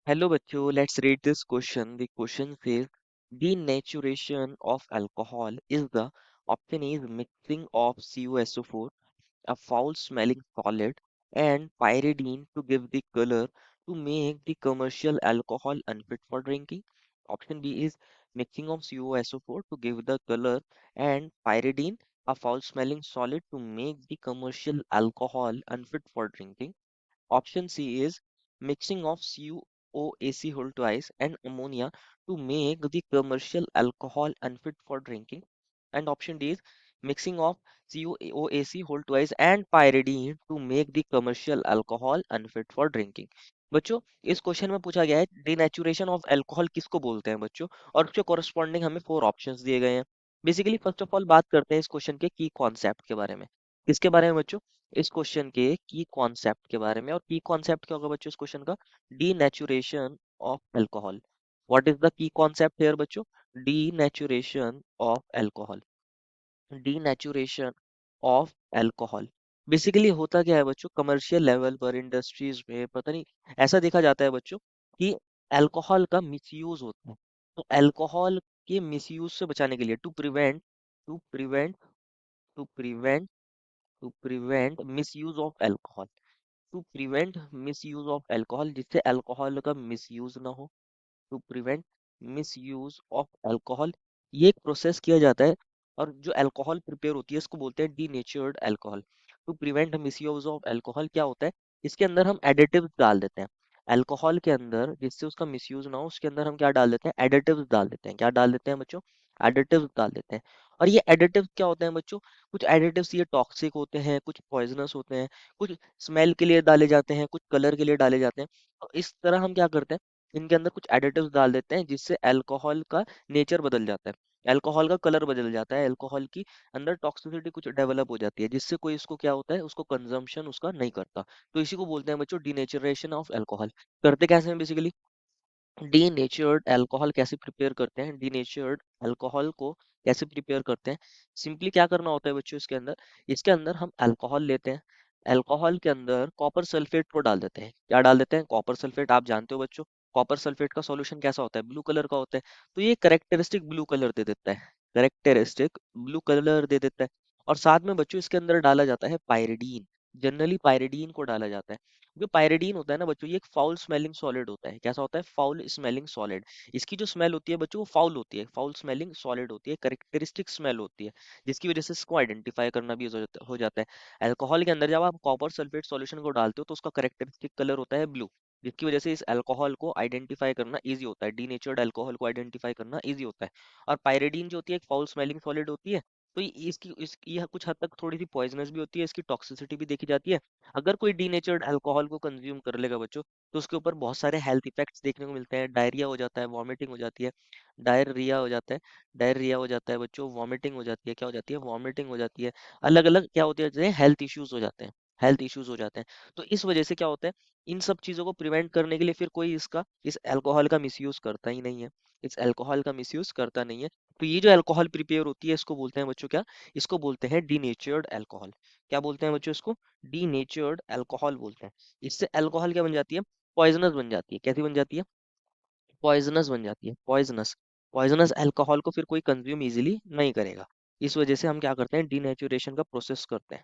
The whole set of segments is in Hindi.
Hello bachcho, let's read this question. The question says denaturation of alcohol is the option is mixing of CuSO4, a foul smelling solid, and pyridine to give the color to make the commercial alcohol unfit for drinking. Option B is mixing of CuSO4 to give the color and pyridine, a foul smelling solid to make the commercial alcohol unfit for drinking. Option C is mixing of CuOAc whole twice and ammonia to make the commercial alcohol unfit for drinking. And option D is mixing of CuOAc whole twice and pyridine to make the commercial alcohol unfit for drinking. बच्चों इस क्वेश्चन में पूछा गया है डिनेचुरेशन ऑफ अल्कोहल किसको बोलते हैं बच्चों, और उसके कॉरस्पॉन्डिंग हमें फोर ऑप्शंस दिए गए हैं। बेसिकली फर्स्ट ऑफ ऑल बात करते हैं इस क्वेश्चन के की कॉन्सेप्ट के बारे में। किसके बारे में बच्चों? इस क्वेश्चन के की कॉन्सेप्ट के बारे में। और की कॉन्सेप्ट क्या होगा बच्चों इस क्वेश्चन का? Denaturation of alcohol. What is the key concept here बच्चों? Denaturation of alcohol. Denaturation of alcohol basically होता क्या है बच्चों, कमर्शियल लेवल पर इंडस्ट्रीज में पता नहीं ऐसा देखा जाता है बच्चों कि अल्कोहल का मिसयूज होता है। तो अल्कोहल के मिसयूज से बचाने के लिए to prevent to prevent to prevent misuse of alcohol, to prevent misuse of alcohol, जिससे अल्कोहल का मिसयूज ना हो। To prevent misuse of alcohol, ये एक प्रोसेस किया जाता है। और जो अल्कोहल प्रिपेयर होती है इसको बोलते हैं denatured alcohol. To prevent misuse of alcohol क्या होता है, इसके अंदर हम एडिटिव्स डाल देते हैं। अल्कोहल के अंदर जिससे उसका मिसयूज ना हो उसके अंदर हम क्या डाल देते हैं, एडिटिव्स डाल देते हैं। क्या डाल देते हैं बच्चों? एडिटिव्स डाल देते हैं। और ये एडिटिव्स क्या होते हैं बच्चों? कुछ एडिटिव्स ये टॉक्सिक होते हैं, कुछ पॉइजनस होते हैं, कुछ स्मेल के लिए डाले जाते हैं, कुछ कलर के लिए डाले जाते हैं। तो इस तरह हम क्या करते हैं, इनके अंदर कुछ एडिटिव्स डाल देते हैं जिससे अल्कोहल का नेचर बदल जाता है, अल्कोहल का कलर बदल जाता है, अल्कोहल की अंदर टॉक्सिसिटी कुछ डेवलप हो जाती है जिससे कोई इसको क्या होता है, उसको कंजम्पशन उसका नहीं करता। तो इसी को बोलते हैं बच्चों डीनेचरेशन ऑफ अल्कोहल। करते कैसे हैं बेसिकली, डीनेचर्ड अल्कोहल कैसे प्रिपेयर करते हैं, डीनेचर्ड अल्कोहल को कैसे प्रिपेयर करते हैं। सिंपली क्या करना होता है बच्चों, इसके अंदर हम अल्कोहल लेते हैं। अल्कोहल के अंदर कॉपर सल्फेट को डाल देते हैं। क्या डाल देते हैं? Copper sulphate. आप जानते हो बच्चों कॉपर सल्फेट का सॉल्यूशन कैसा होता है, ब्लू कलर का होता है। तो ये करेक्टरिस्टिक ब्लू कलर दे देता है, करेक्टरिस्टिक ब्लू कलर दे देता है। और साथ में बच्चों इसके अंदर डाला जाता है पायरिडीन। जनरली पायरिडीन को डाला जाता है। जो पायरिडीन होता है ना बच्चों, ये एक फाउल स्मेलिंग सॉलिड होता है। कैसा होता है? Foul smelling solid. इसकी जो स्मेल होती है बच्चों वो फाउल होती है, फाउल स्मेलिंग सॉलिड होती है, करेक्टरिस्टिक स्मेल होती है, जिसकी वजह से इसको आइडेंटिफाई करना भी हो जाता है। अल्कोहल के अंदर जब आप कॉपर सल्फेट सॉल्यूशन को डालते हो तो उसका करेक्टरिस्टिक कलर होता है ब्लू, जिसकी वजह से इस अल्कोहल को आइडेंटिफाई करना ईजी होता है, डीनेचर्ड अल्कोहल को आइडेंटिफाई करना ईजी होता है। और पायरिडीन जो होती है एक फाउल स्मेलिंग सॉलिड होती है। तो इसकी यह कुछ हद तक थोड़ी सी पॉइजनस भी होती है, इसकी टॉक्सिसिटी भी देखी जाती है। अगर कोई डीनेचर्ड अल्कोहल को कंज्यूम कर लेगा बच्चों तो उसके ऊपर बहुत सारे हेल्थ इफेक्ट्स देखने को मिलते हैं। डायरिया हो जाता है, वॉमिटिंग हो जाती है, डायरिया हो जाता है, डायरिया हो जाता है बच्चों, वॉमिटिंग हो जाती है। क्या हो जाती है? वॉमिटिंग हो जाती है। अलग अलग क्या होती है, जैसे हेल्थ इश्यूज हो जाते हैं, हेल्थ इश्यूज हो जाते हैं। तो इस वजह से क्या होता है, इन सब चीजों को प्रिवेंट करने के लिए फिर कोई इस अल्कोहल का मिसयूज करता ही नहीं है, इस अल्कोहल का मिसयूज करता नहीं है। तो ये जो अल्कोहल प्रिपेयर होती है इसको बोलते हैं बच्चों क्या? इसको बोलते हैं डीनेचर्ड अल्कोहल। क्या बोलते हैं बच्चों इसको? डीनेचर्ड अल्कोहल बोलते हैं। इससे अल्कोहल क्या बन जाती है? पॉइजनस बन जाती है। कैसी बन जाती है? पॉइजनस बन जाती है, पॉइजनस। पॉइजनस अल्कोहल को फिर कोई कंज्यूम इजीली नहीं करेगा। इस वजह से हम क्या करते हैं, डीनेचुरेशन का प्रोसेस करते हैं।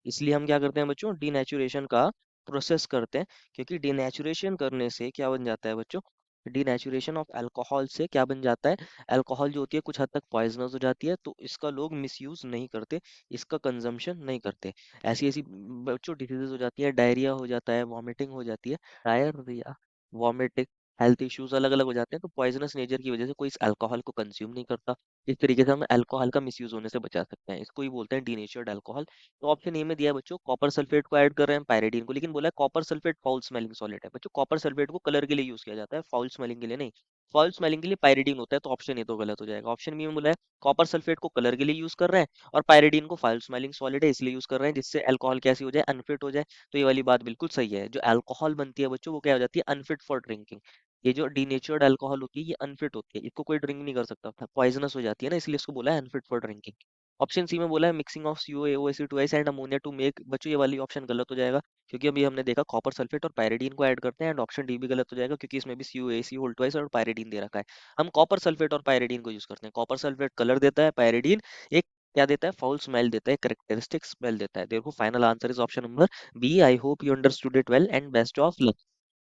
इसलिए हम क्या करते हैं बच्चों, डीनेचुरेशन का प्रोसेस करते हैं। क्योंकि डीनेचुरेशन करने से क्या बन जाता है बच्चों, डीनेचुरेशन ऑफ अल्कोहल से क्या बन जाता है, अल्कोहल जो होती है कुछ हद तक पॉइजनस हो जाती है, तो इसका लोग मिसयूज नहीं करते, इसका कंजम्पशन नहीं करते। ऐसी ऐसी बच्चों डिजीजेज हो जाती है, डायरिया हो जाता है, वॉमिटिंग हो जाती है, डायरिया, वॉमिटिंग, हेल्थ इश्यूज अलग अलग हो जाते हैं। तो पॉइजनस नेचर की वजह से कोई इस अल्कोहल को कंज्यूम नहीं करता। इस तरीके से हम अल्कोहल का मिसयूज होने से बचा सकते हैं। इसको ही बोलते हैं डीनेचर्ड अल्कोहल। तो ऑप्शन ए में दिया है बच्चों, कॉपर सल्फेट को ऐड कर रहे हैं पायरिडीन को, लेकिन बोला है copper sulphate foul smelling solid है। बच्चों कॉपर सल्फेट को कलर के लिए यूज किया जाता है, फाउल स्मेलिंग के लिए नहीं। फाउल स्मेलिंग के लिए पायरिडीन होता है, तो ऑप्शन ए तो गलत हो जाएगा। ऑप्शन बी में बोला है कॉपर सल्फेट को कलर के लिए यूज कर रहे हैं और पायरिडीन को फाउल स्मेलिंग सॉलिड है इसलिए यूज कर रहे हैं, जिससे अल्कोहल कैसी हो जाए, अनफिट हो जाए। तो ये वाली बात बिल्कुल सही है, जो अल्कोहल बनती है बच्चों वो क्या हो जाती है, अनफिट फॉर ड्रिंकिंग। ये जो डीनेचर्ड अल्कोहल होती है ये अनफिट होती है, इसको कोई ड्रिंक नहीं कर सकता, पॉइजनस हो जाती है ना, इसलिए इसको बोला है unfit for drinking. Option C में बोला है मिक्सिंग ऑफ सीओ एओएसी two and ammonia to make, बच्चों ये वाली ऑप्शन गलत हो जाएगा, क्योंकि अभी हमने देखा कॉपर सल्फेट और पायरिडीन को ऐड करते हैं, एंड ऑप्शन डी भी गलत हो जाएगा क्योंकि इसमें भी सीओ एसी होल ट्वाइस और पायरिडीन दे रखा है। हम कॉपर सल्फेट और पायरिडीन को यूज करते हैं। कॉपर सल्फेट कलर देता है, पायरिडीन एक क्या देता है, फाउल स्मेल देता है, करेक्टरिस्टिक स्मेल देता है। देखो final answer is option number B. I hope you understood it well and best of luck.